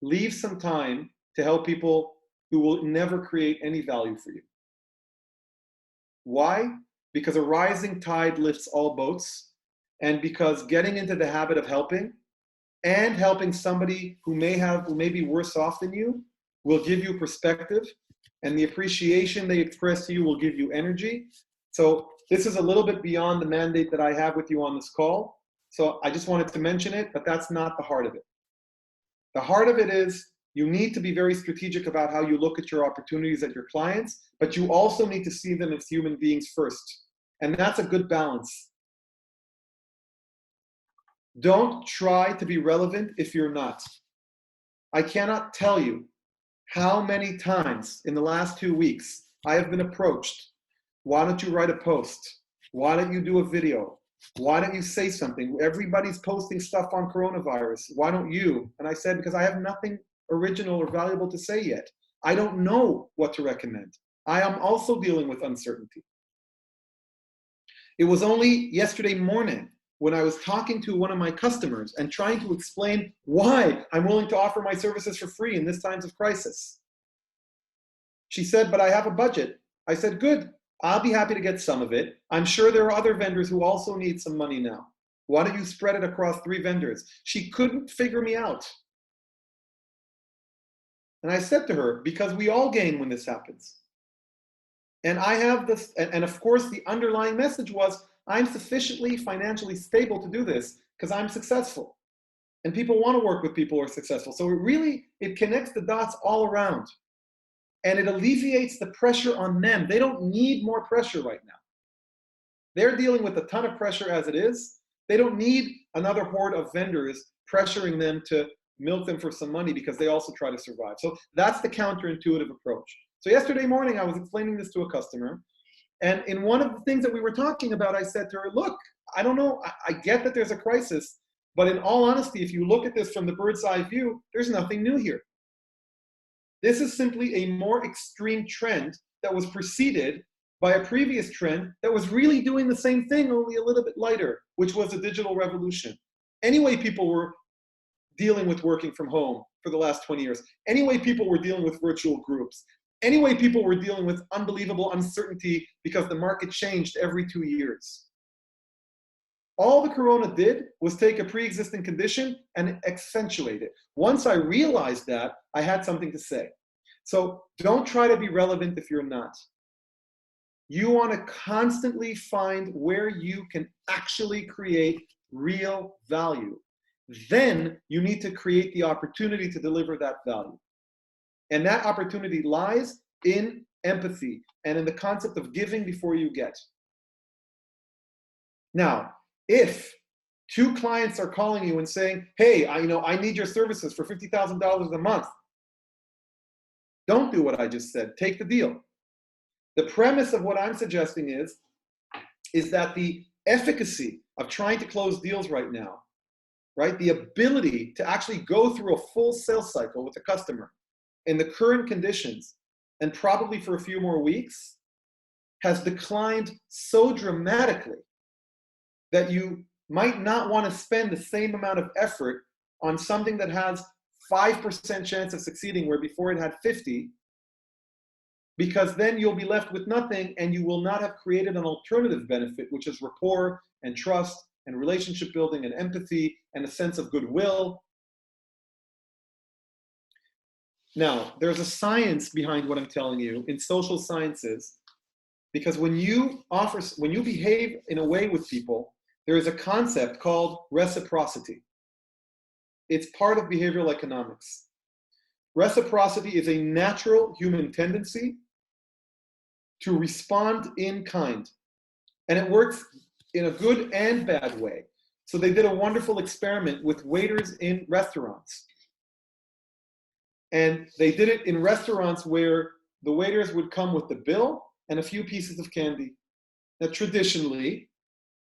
leave some time to help people who will never create any value for you. Why? Because a rising tide lifts all boats, and because getting into the habit of helping and helping somebody who may be worse off than you will give you perspective, and the appreciation they express to you will give you energy. So this is a little bit beyond the mandate that I have with you on this call. So I just wanted to mention it, but that's not the heart of it. The heart of it is you need to be very strategic about how you look at your opportunities at your clients, but you also need to see them as human beings first. And that's a good balance. Don't try to be relevant if you're not. I cannot tell you how many times in the last 2 weeks I have been approached. Why don't you write a post? Why don't you do a video? Why don't you say something? Everybody's posting stuff on coronavirus. Why don't you? And I said, because I have nothing original or valuable to say yet. I don't know what to recommend. I am also dealing with uncertainty. It was only yesterday morning when I was talking to one of my customers and trying to explain why I'm willing to offer my services for free in this times of crisis. She said, but I have a budget. I said, good. I'll be happy to get some of it. I'm sure there are other vendors who also need some money now. Why don't you spread it across 3 vendors? She couldn't figure me out. And I said to her, because we all gain when this happens. And I have this, and of course the underlying message was, I'm sufficiently financially stable to do this because I'm successful. And people want to work with people who are successful. So it connects the dots all around. And it alleviates the pressure on them. They don't need more pressure right now. They're dealing with a ton of pressure as it is. They don't need another horde of vendors pressuring them to milk them for some money because they also try to survive. So that's the counterintuitive approach. So yesterday morning, I was explaining this to a customer. And in one of the things that we were talking about, I said to her, look, I don't know, I get that there's a crisis, but in all honesty, if you look at this from the bird's eye view, there's nothing new here. This is simply a more extreme trend that was preceded by a previous trend that was really doing the same thing, only a little bit lighter, which was a digital revolution. Anyway, people were dealing with working from home for the last 20 years. Anyway, people were dealing with virtual groups. Anyway, people were dealing with unbelievable uncertainty because the market changed every 2 years. All the corona did was take a pre-existing condition and accentuate it. Once I realized that, I had something to say. So don't try to be relevant if you're not. You want to constantly find where you can actually create real value. Then you need to create the opportunity to deliver that value. And that opportunity lies in empathy and in the concept of giving before you get. Now, if two clients are calling you and saying, hey, I need your services for $50,000 a month, don't do what I just said. Take the deal. The premise of what I'm suggesting is that the efficacy of trying to close deals right now, right, the ability to actually go through a full sales cycle with a customer in the current conditions, and probably for a few more weeks, has declined so dramatically that you might not want to spend the same amount of effort on something that has 5% chance of succeeding where before it had 50, because then you'll be left with nothing and you will not have created an alternative benefit, which is rapport and trust and relationship building and empathy and a sense of goodwill. Now, there's a science behind what I'm telling you in social sciences, because when you behave in a way with people, there is a concept called reciprocity. It's part of behavioral economics. Reciprocity is a natural human tendency to respond in kind. And it works in a good and bad way. So they did a wonderful experiment with waiters in restaurants. And they did it in restaurants where the waiters would come with the bill and a few pieces of candy. Now, traditionally,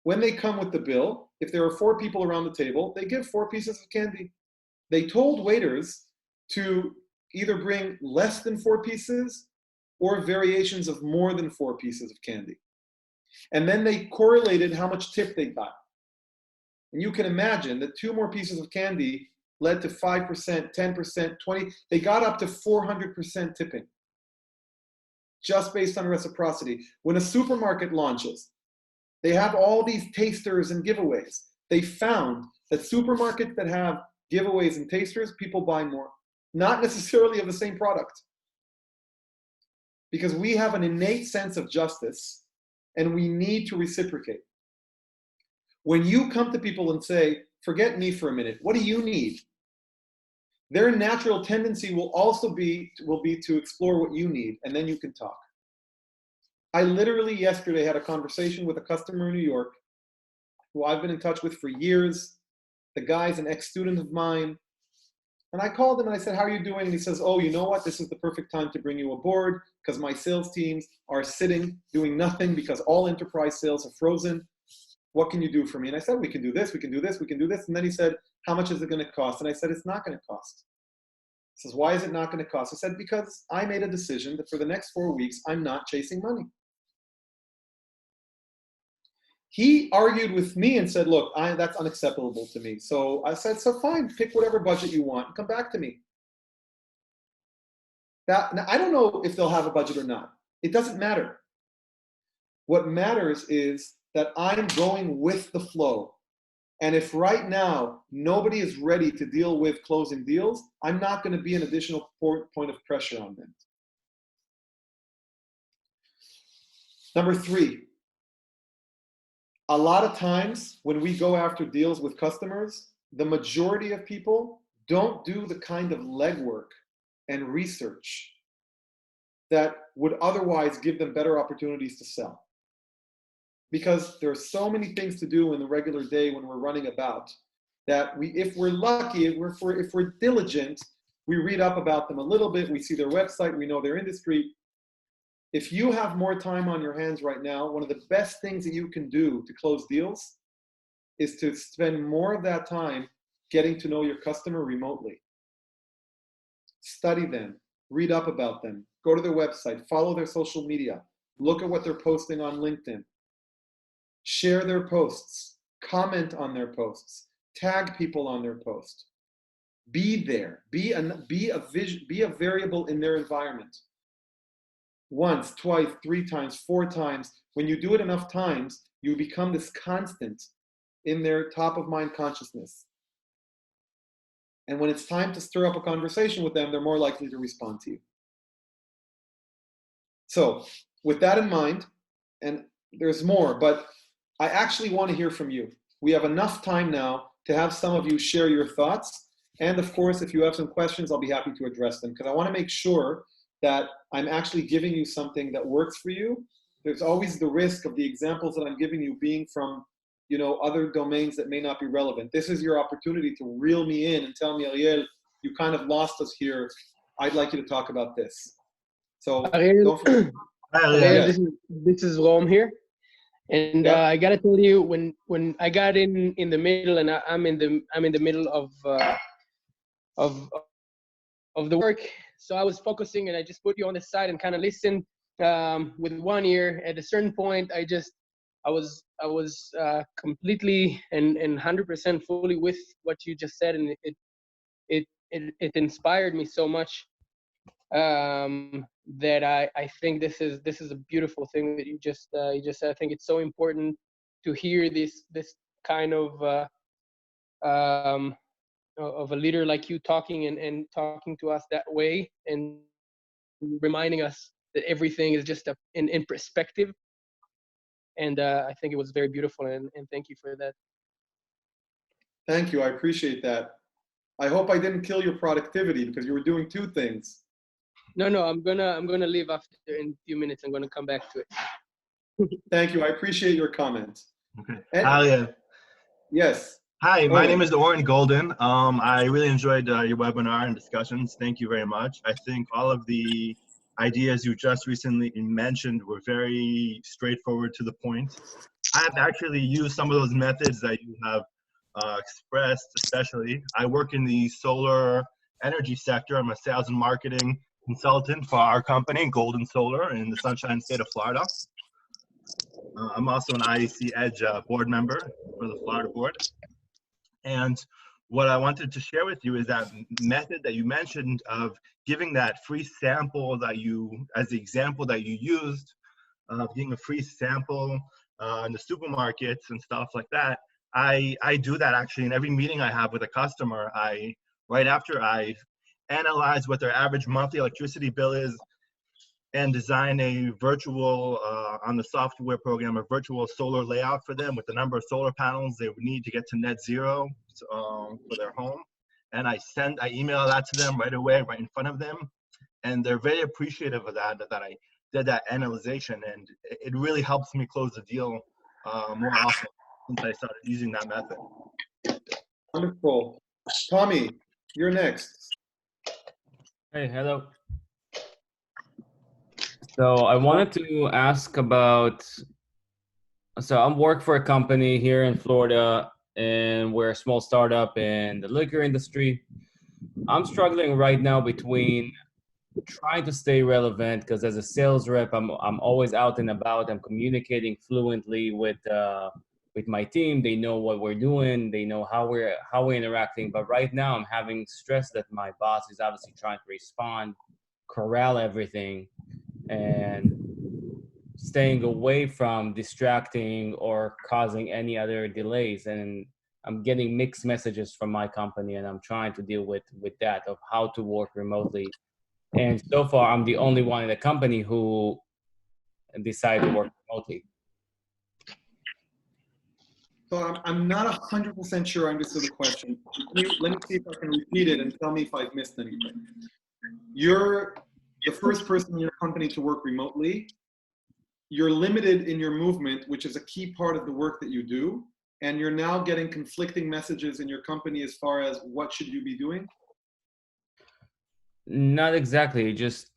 when they come with the bill, if there are 4 people around the table, they give 4 pieces of candy. They told waiters to either bring less than 4 pieces or variations of more than 4 pieces of candy. And then they correlated how much tip they got. And you can imagine that 2 more pieces of candy led to 5%, 10%, 20%. They got up to 400% tipping, just based on reciprocity. When a supermarket launches, they have all these tasters and giveaways. They found that supermarkets that have giveaways and tasters, people buy more. Not necessarily of the same product. Because we have an innate sense of justice and we need to reciprocate. When you come to people and say, forget me for a minute, what do you need? Their natural tendency will also be to explore what you need, and then you can talk. I literally yesterday had a conversation with a customer in New York who I've been in touch with for years. The guy's an ex-student of mine. And I called him and I said, how are you doing? And he says, oh, you know what? This is the perfect time to bring you aboard because my sales teams are sitting doing nothing because all enterprise sales are frozen. What can you do for me? And I said, we can do this, we can do this, we can do this. And then he said, how much is it going to cost? And I said, it's not going to cost. He says, why is it not going to cost? I said, because I made a decision that for the next 4 weeks, I'm not chasing money. He argued with me and said, look, that's unacceptable to me. So I said, so fine, pick whatever budget you want and come back to me. Now, I don't know if they'll have a budget or not. It doesn't matter. What matters is that I'm going with the flow. And if right now nobody is ready to deal with closing deals, I'm not going to be an additional point of pressure on them. Number 3, a lot of times when we go after deals with customers, the majority of people don't do the kind of legwork and research that would otherwise give them better opportunities to sell. Because there are so many things to do in the regular day when we're running about that if we're lucky, if we're diligent, we read up about them a little bit, we see their website, we know their industry. If you have more time on your hands right now, one of the best things that you can do to close deals is to spend more of that time getting to know your customer remotely. Study them, read up about them, go to their website, follow their social media, look at what they're posting on LinkedIn, share their posts, comment on their posts, tag people on their post. Be there, be a variable in their environment. Once, twice, 3 times, 4 times. When you do it enough times, you become this constant in their top of mind consciousness. And when it's time to stir up a conversation with them, they're more likely to respond to you. So with that in mind, and there's more, but I actually want to hear from you. we have enough time now to have some of you share your thoughts. And of course, if you have some questions, I'll be happy to address them, because I want to make sure that I'm actually giving you something that works for you. There's always the risk of the examples that I'm giving you being from, you know, other domains that may not be relevant. This is your opportunity to reel me in and tell me, Ariel, you kind of lost us here. I'd like you to talk about this. So Ariel, don't forget. Ariel, Yes. this is Rom here, and Yeah. I gotta tell you, when I got in the middle, and I'm in the middle of of the work, so I was focusing, and I just put you on the side and kind of listened with one ear. At a certain point, I was completely and 100% fully with what you just said, and it inspired me so much that I think this is a beautiful thing that you just said. I think it's so important to hear this kind of a leader like you talking and talking to us that way, and reminding us that everything is just in perspective. And I think it was very beautiful, and thank you for that. Thank you. I appreciate that. I hope I didn't kill your productivity, because you were doing two things. No, I'm gonna leave after in a few minutes. I'm gonna come back to it. Thank you. I appreciate your comment. Okay. And- Ariel. Yes. Hi, my Owen. name is Oren Golden. I really enjoyed your webinar and discussions. Thank you very much. I think all of the ideas you just recently mentioned were very straightforward to the point. I've actually used some of those methods that you have expressed, especially. I work in the solar energy sector. I'm a sales and marketing consultant for our company, Golden Solar, in the Sunshine State of Florida. I'm also an IEC Edge board member for the Florida board. And what I wanted to share with you is that method that you mentioned of giving that free sample that you, as the example that you used, of getting a free sample in the supermarkets and stuff like that. I do that actually in every meeting I have with a customer. Right after I analyze what their average monthly electricity bill is, and design a virtual, on the software program, a virtual solar layout for them with the number of solar panels they would need to get to net zero for their home. And I email that to them right away, right in front of them. And they're very appreciative of that I did that analyzation. And it really helps me close the deal more often since I started using that method. Wonderful. Tommy, you're next. Hey, hello. So I wanted to ask about, so I work for a company here in Florida, and we're a small startup in the liquor industry. I'm struggling right now between trying to stay relevant, because as a sales rep, I'm always out and about. I'm communicating fluently with my team. They know what we're doing. They know how we're interacting. But right now, I'm having stress that my boss is obviously trying to respond, corral everything, and staying away from distracting or causing any other delays. And I'm getting mixed messages from my company, and I'm trying to deal with that, of how to work remotely. And so far, I'm the only one in the company who decided to work remotely. So I'm not 100% sure I understood the question. Let me see if I can repeat it and tell me if I've missed anything. You're the first person in your company to work remotely. You're limited in your movement, which is a key part of the work that you do. And you're now getting conflicting messages in your company as far as what should you be doing? Not exactly, just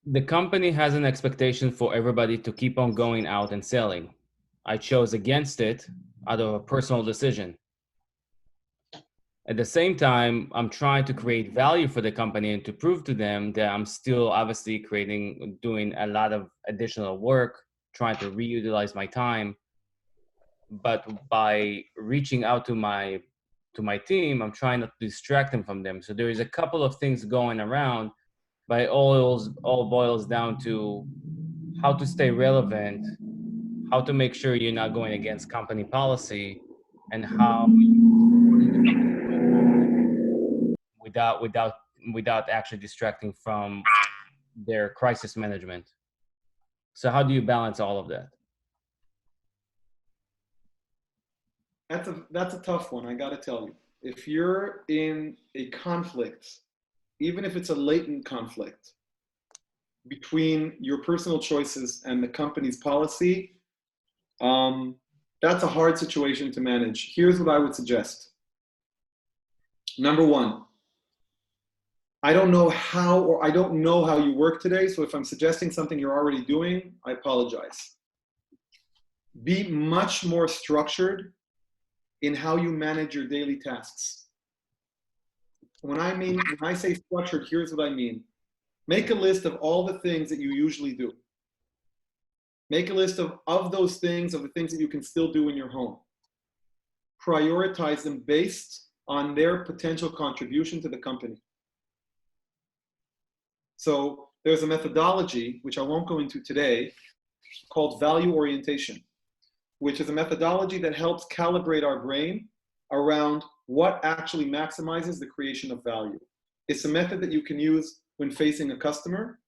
the company has an expectation for everybody to keep on going out and selling. I chose against it out of a personal decision. At the same time, I'm trying to create value for the company and to prove to them that I'm still obviously doing a lot of additional work, trying to reutilize my time. But by reaching out to my team, I'm trying not to distract them from them. So there is a couple of things going around, but it all boils down to how to stay relevant, how to make sure you're not going against company policy, and how without actually distracting from their crisis management. So how do you balance all of that? That's a tough one, I gotta tell you. If you're in a conflict, even if it's a latent conflict between your personal choices and the company's policy, that's a hard situation to manage. Here's what I would suggest. Number one, I don't know how you work today, so if I'm suggesting something you're already doing, I apologize. Be much more structured in how you manage your daily tasks. When I say structured, here's what I mean. Make a list of all the things that you usually do. Make a list of those things, of the things that you can still do in your home. Prioritize them based on their potential contribution to the company. So there's a methodology, which I won't go into today, called value orientation, which is a methodology that helps calibrate our brain around what actually maximizes the creation of value. It's a method that you can use when facing a customer,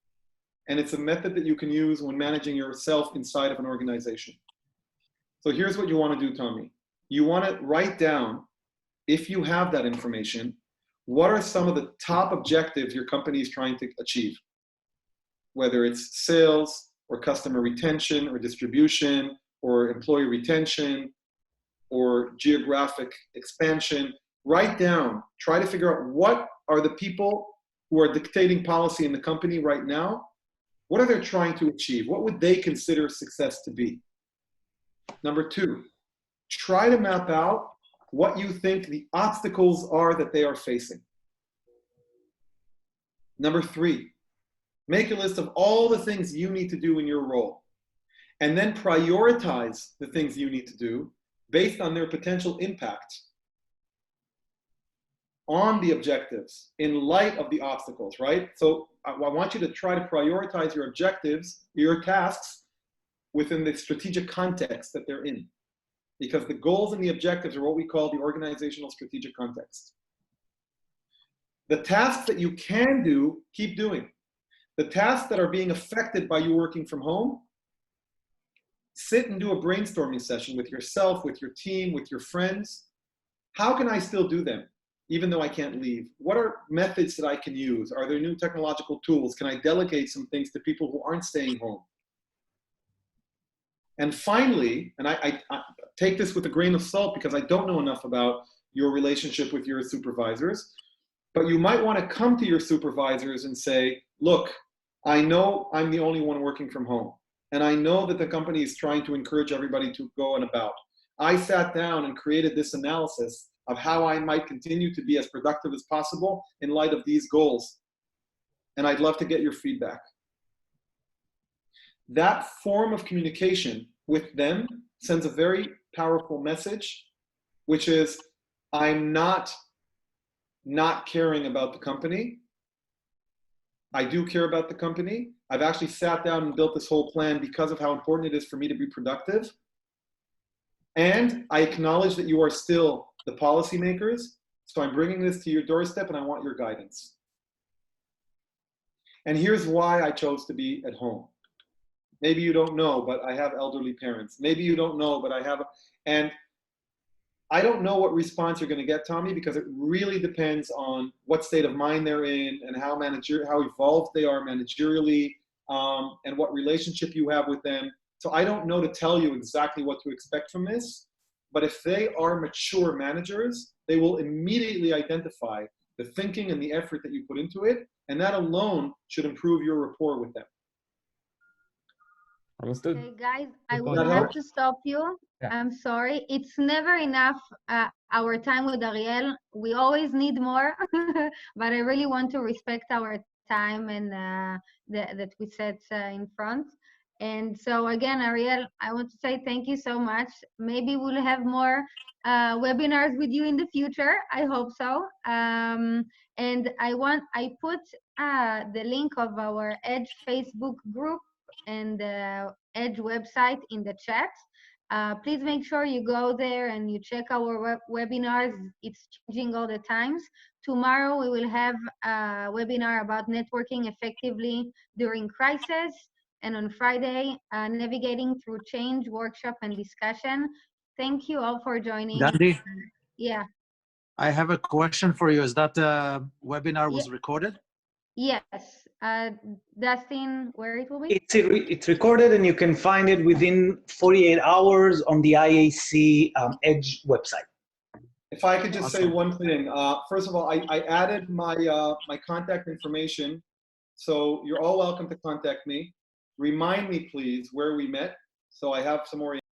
and it's a method that you can use when managing yourself inside of an organization. So here's what you want to do, Tommy. You want to write down, if you have that information, what are some of the top objectives your company is trying to achieve? Whether it's sales or customer retention or distribution or employee retention or geographic expansion. Write down, try to figure out what are the people who are dictating policy in the company right now. What are they trying to achieve? What would they consider success to be? Number two, try to map out what you think the obstacles are that they are facing. Number three, make a list of all the things you need to do in your role, and then prioritize the things you need to do based on their potential impact on the objectives in light of the obstacles, right? So I want you to try to prioritize your objectives, your tasks, within the strategic context that they're in. Because the goals and the objectives are what we call the organizational strategic context. The tasks that you can do, keep doing. The tasks that are being affected by you working from home, sit and do a brainstorming session with yourself, with your team, with your friends. How can I still do them, even though I can't leave? What are methods that I can use? Are there new technological tools? Can I delegate some things to people who aren't staying home? And finally, and I take this with a grain of salt because I don't know enough about your relationship with your supervisors, but you might want to come to your supervisors and say, look, I know I'm the only one working from home, and I know that the company is trying to encourage everybody to go and about. I sat down and created this analysis of how I might continue to be as productive as possible in light of these goals, and I'd love to get your feedback. That form of communication with them sends a very powerful message, which is, I'm not caring about the company. I do care about the company. I've actually sat down and built this whole plan because of how important it is for me to be productive. And I acknowledge that you are still the policymakers. So I'm bringing this to your doorstep and I want your guidance. And here's why I chose to be at home. Maybe you don't know, but I have elderly parents. Maybe you don't know, but I have, and I don't know what response you're going to get, Tommy, because it really depends on what state of mind they're in and how evolved they are managerially, and what relationship you have with them. So I don't know to tell you exactly what to expect from this, but if they are mature managers, they will immediately identify the thinking and the effort that you put into it, and that alone should improve your rapport with them. Understood. Okay, guys, I Good will point. have to stop you. Yeah. I'm sorry. It's never enough, our time with Ariel. We always need more, but I really want to respect our time and that we set in front. And so again, Ariel, I want to say thank you so much. Maybe we'll have more webinars with you in the future. I hope so. And I put the link of our Edge Facebook group and the Edge website in the chat. Please make sure you go there and you check our webinars. It's changing all the times. Tomorrow we will have a webinar about networking effectively during crisis. And on Friday, navigating through change, workshop, and discussion. Thank you all for joining. Gandhi, Yeah. I have a question for you. Is that webinar was recorded? Yes. Dustin, where it will be? It's recorded and you can find it within 48 hours on the IAC Edge website. If I could just say Awesome. one thing. First of all, I added my, my contact information. So you're all welcome to contact me. Remind me, please, where we met. So I have some more